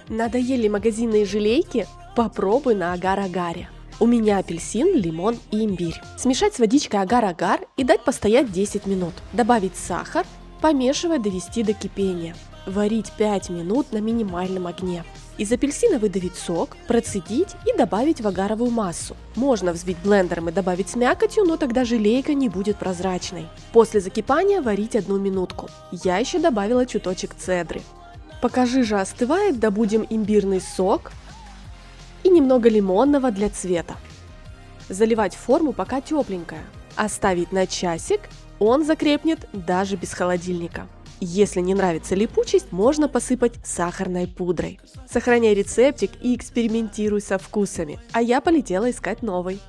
Надоели магазинные желейки? Попробуй на агар-агаре. У меня апельсин, лимон и имбирь. Смешать с водичкой агар-агар и дать постоять 10 минут. Добавить сахар, помешивая, довести до кипения. Варить 5 минут на минимальном огне. Из апельсина выдавить сок, процедить и добавить в агаровую массу. Можно взбить блендером и добавить с мякотью, но тогда желейка не будет прозрачной. После закипания варить 1 минутку. Я еще добавила чуточек цедры. Пока жижа остывает, добудем имбирный сок и немного лимонного для цвета. Заливать форму пока тепленькая. Оставить на часик, он закрепнет даже без холодильника. Если не нравится липучесть, можно посыпать сахарной пудрой. Сохраняй рецептик и экспериментируй со вкусами, а я полетела искать новый.